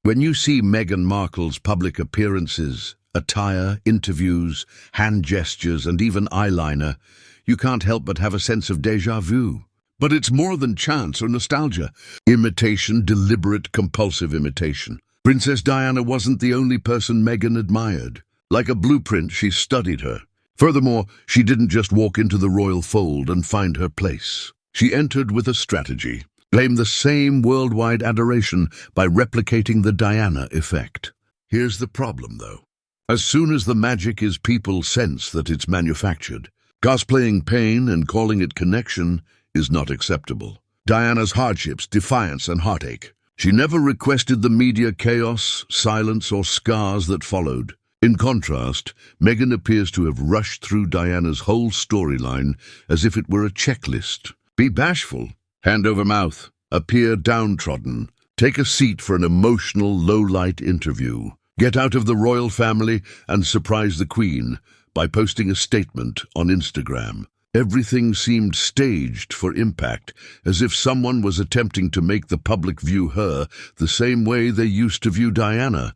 When you see Meghan Markle's public appearances, attire, interviews, hand gestures, and even eyeliner, you can't help but have a sense of déjà vu. But it's more than chance or nostalgia. Imitation, deliberate, compulsive imitation. Princess Diana wasn't the only person Meghan admired. Like a blueprint, she studied her. Furthermore, she didn't just walk into the royal fold and find her place. She entered with a strategy. Claim the same worldwide adoration by replicating the Diana effect. Here's the problem, though. As soon as the magic is, people sense that it's manufactured. Cosplaying pain and calling it connection is not acceptable. Diana's hardships, defiance, and heartache. She never requested the media chaos, silence, or scars that followed. In contrast, Meghan appears to have rushed through Diana's whole storyline as if it were a checklist. Be bashful. Hand over mouth, appear downtrodden, take a seat for an emotional, low-light interview, get out of the royal family and surprise the Queen by posting a statement on Instagram. Everything seemed staged for impact, as if someone was attempting to make the public view her the same way they used to view Diana.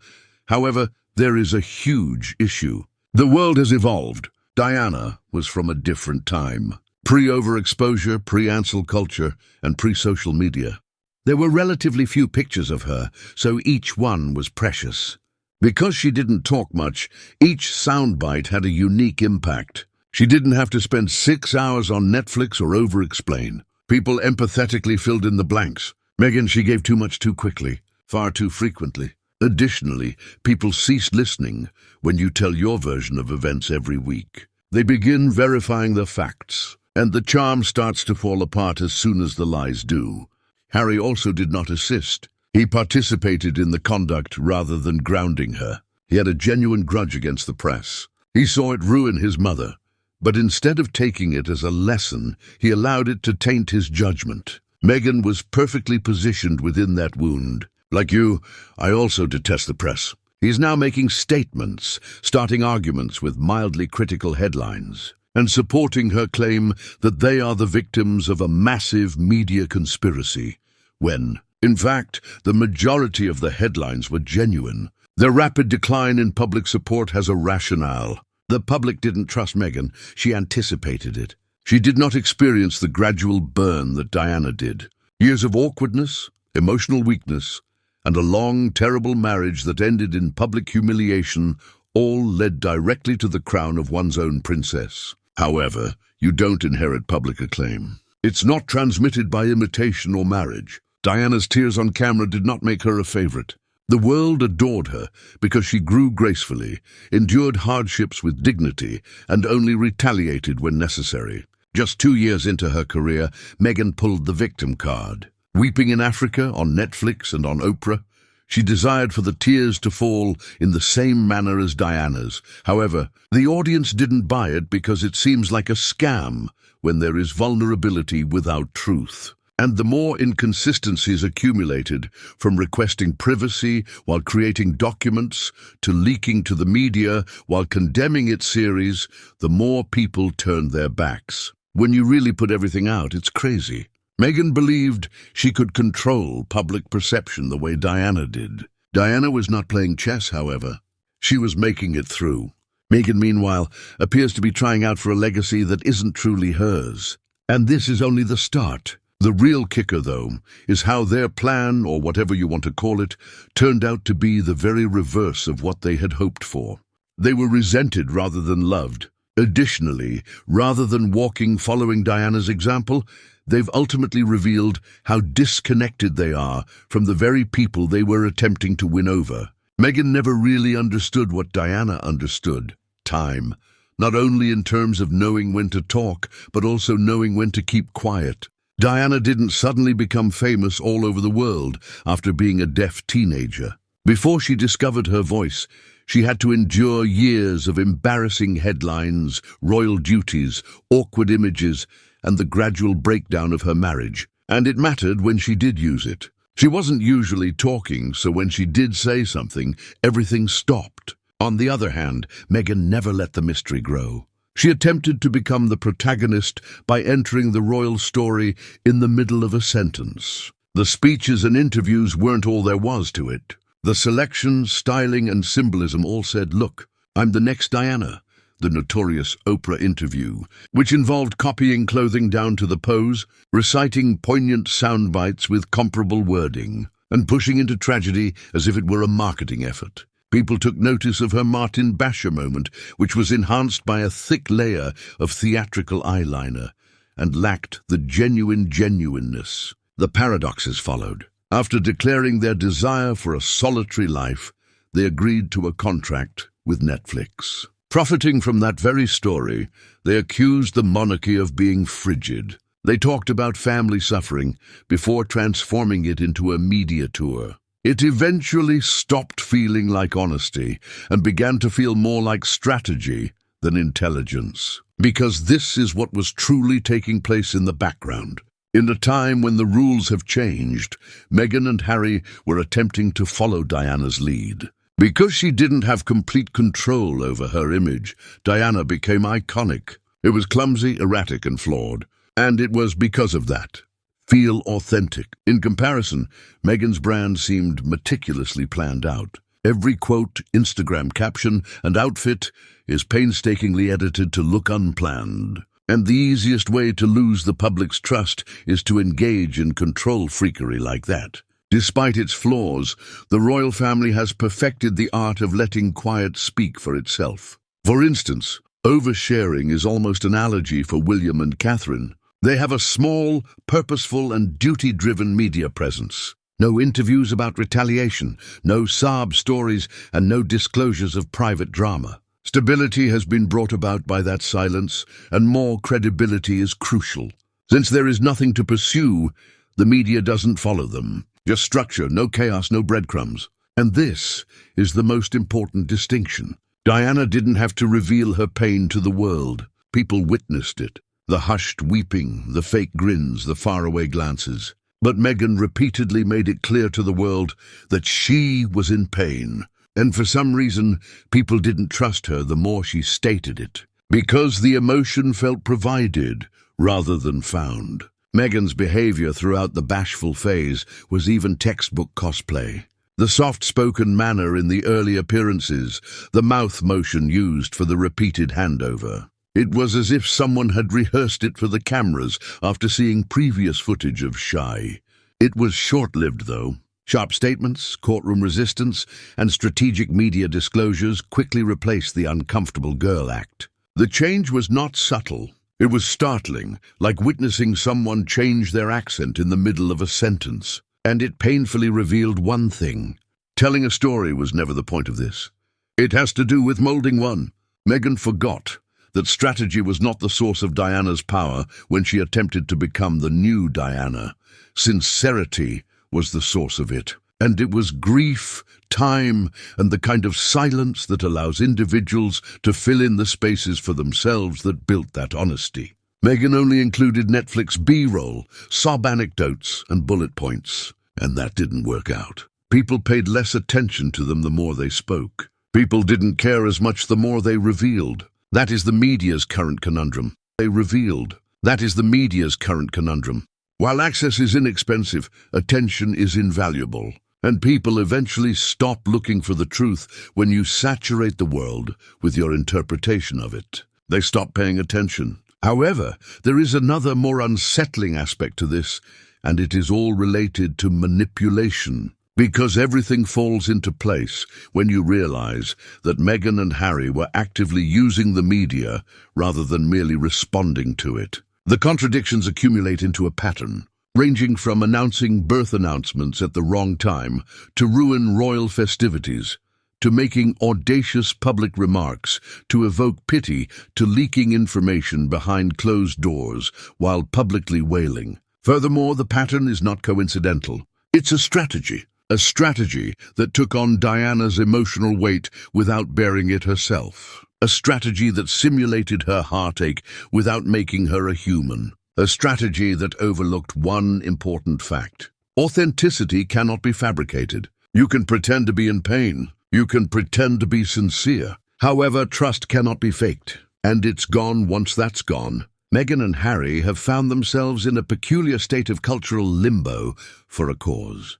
However, there is a huge issue. The world has evolved. Diana was from a different time. Pre-overexposure, pre-cancel culture, and pre-social media. There were relatively few pictures of her, so each one was precious. Because she didn't talk much, each soundbite had a unique impact. She didn't have to spend 6 hours on Netflix or over-explain. People empathetically filled in the blanks. Meghan, she gave too much too quickly, far too frequently. Additionally, people ceased listening when you tell your version of events every week. They begin verifying the facts. And the charm starts to fall apart as soon as the lies do. Harry also did not assist. He participated in the conduct rather than grounding her. He had a genuine grudge against the press. He saw it ruin his mother. But instead of taking it as a lesson, he allowed it to taint his judgment. Meghan was perfectly positioned within that wound. Like you, I also detest the press. He's now making statements, starting arguments with mildly critical headlines, and supporting her claim that they are the victims of a massive media conspiracy, when, in fact, the majority of the headlines were genuine. Their rapid decline in public support has a rationale. The public didn't trust Meghan. She anticipated it. She did not experience the gradual burn that Diana did. Years of awkwardness, emotional weakness, and a long, terrible marriage that ended in public humiliation all led directly to the crown of one's own princess. However, you don't inherit public acclaim. It's not transmitted by imitation or marriage. Diana's tears on camera did not make her a favorite. The world adored her because she grew gracefully, endured hardships with dignity, and only retaliated when necessary. Just 2 years into her career, Meghan pulled the victim card. Weeping in Africa, on Netflix and on Oprah, she desired for the tears to fall in the same manner as Diana's. However, the audience didn't buy it because it seems like a scam when there is vulnerability without truth. And the more inconsistencies accumulated, from requesting privacy while creating documents to leaking to the media while condemning its series, the more people turned their backs. When you really put everything out, it's crazy. Meghan believed she could control public perception the way Diana did. Diana was not playing chess, however. She was making it through. Meghan, meanwhile, appears to be trying out for a legacy that isn't truly hers. And this is only the start. The real kicker, though, is how their plan, or whatever you want to call it, turned out to be the very reverse of what they had hoped for. They were resented rather than loved. Additionally, rather than following Diana's example, they've ultimately revealed how disconnected they are from the very people they were attempting to win over. Meghan never really understood what Diana understood: time. Not only in terms of knowing when to talk, but also knowing when to keep quiet. Diana didn't suddenly become famous all over the world after being a deaf teenager. Before she discovered her voice, she had to endure years of embarrassing headlines, royal duties, awkward images, and the gradual breakdown of her marriage. And it mattered when she did use it. She wasn't usually talking, so when she did say something, everything stopped. On the other hand, Meghan never let the mystery grow. She attempted to become the protagonist by entering the royal story in the middle of a sentence. The speeches and interviews weren't all there was to it. The selection, styling, and symbolism all said, "Look, I'm the next Diana." The notorious Oprah interview, which involved copying clothing down to the pose, reciting poignant sound bites with comparable wording, and pushing into tragedy as if it were a marketing effort. People took notice of her Martin Basher moment, which was enhanced by a thick layer of theatrical eyeliner and lacked the genuineness. The paradoxes followed. After declaring their desire for a solitary life, they agreed to a contract with Netflix. Profiting from that very story, they accused the monarchy of being frigid. They talked about family suffering before transforming it into a media tour. It eventually stopped feeling like honesty and began to feel more like strategy than intelligence. Because this is what was truly taking place in the background. In a time when the rules have changed, Meghan and Harry were attempting to follow Diana's lead. Because she didn't have complete control over her image, Diana became iconic. It was clumsy, erratic, and flawed. And it was because of that. Feel authentic. In comparison, Meghan's brand seemed meticulously planned out. Every quote, Instagram caption, and outfit is painstakingly edited to look unplanned. And the easiest way to lose the public's trust is to engage in control freakery like that. Despite its flaws, the royal family has perfected the art of letting quiet speak for itself. For instance, oversharing is almost an allergy for William and Catherine. They have a small, purposeful and duty-driven media presence. No interviews about retaliation, no sob stories, and no disclosures of private drama. Stability has been brought about by that silence, and more credibility is crucial. Since there is nothing to pursue, the media doesn't follow them. Just structure, no chaos, no breadcrumbs. And this is the most important distinction. Diana didn't have to reveal her pain to the world. People witnessed it. The hushed weeping, the fake grins, the faraway glances. But Meghan repeatedly made it clear to the world that she was in pain. And for some reason, people didn't trust her the more she stated it. Because the emotion felt provided rather than found. Meghan's behavior throughout the bashful phase was even textbook cosplay. The soft-spoken manner in the early appearances, the mouth motion used for the repeated handover. It was as if someone had rehearsed it for the cameras after seeing previous footage of Shy. It was short-lived, though. Sharp statements, courtroom resistance, and strategic media disclosures quickly replaced the uncomfortable girl act. The change was not subtle. It was startling, like witnessing someone change their accent in the middle of a sentence. And it painfully revealed one thing. Telling a story was never the point of this. It has to do with molding one. Meghan forgot that strategy was not the source of Diana's power when she attempted to become the new Diana. Sincerity was the source of it. And it was grief, time, and the kind of silence that allows individuals to fill in the spaces for themselves that built that honesty. Meghan only included Netflix B-roll, sob anecdotes, and bullet points. And that didn't work out. People paid less attention to them the more they spoke. People didn't care as much the more they revealed. That is the media's current conundrum. They revealed. That is the media's current conundrum. While access is inexpensive, attention is invaluable. And people eventually stop looking for the truth when you saturate the world with your interpretation of it. They stop paying attention. However, there is another more unsettling aspect to this, and it is all related to manipulation. Because everything falls into place when you realize that Meghan and Harry were actively using the media rather than merely responding to it. The contradictions accumulate into a pattern, ranging from announcing birth announcements at the wrong time to ruin royal festivities, to making audacious public remarks, to evoke pity, to leaking information behind closed doors while publicly wailing. Furthermore, the pattern is not coincidental. It's a strategy that took on Diana's emotional weight without bearing it herself. A strategy that simulated her heartache without making her a human. A strategy that overlooked one important fact. Authenticity cannot be fabricated. You can pretend to be in pain. You can pretend to be sincere. However, trust cannot be faked. And it's gone once that's gone. Meghan and Harry have found themselves in a peculiar state of cultural limbo for a cause.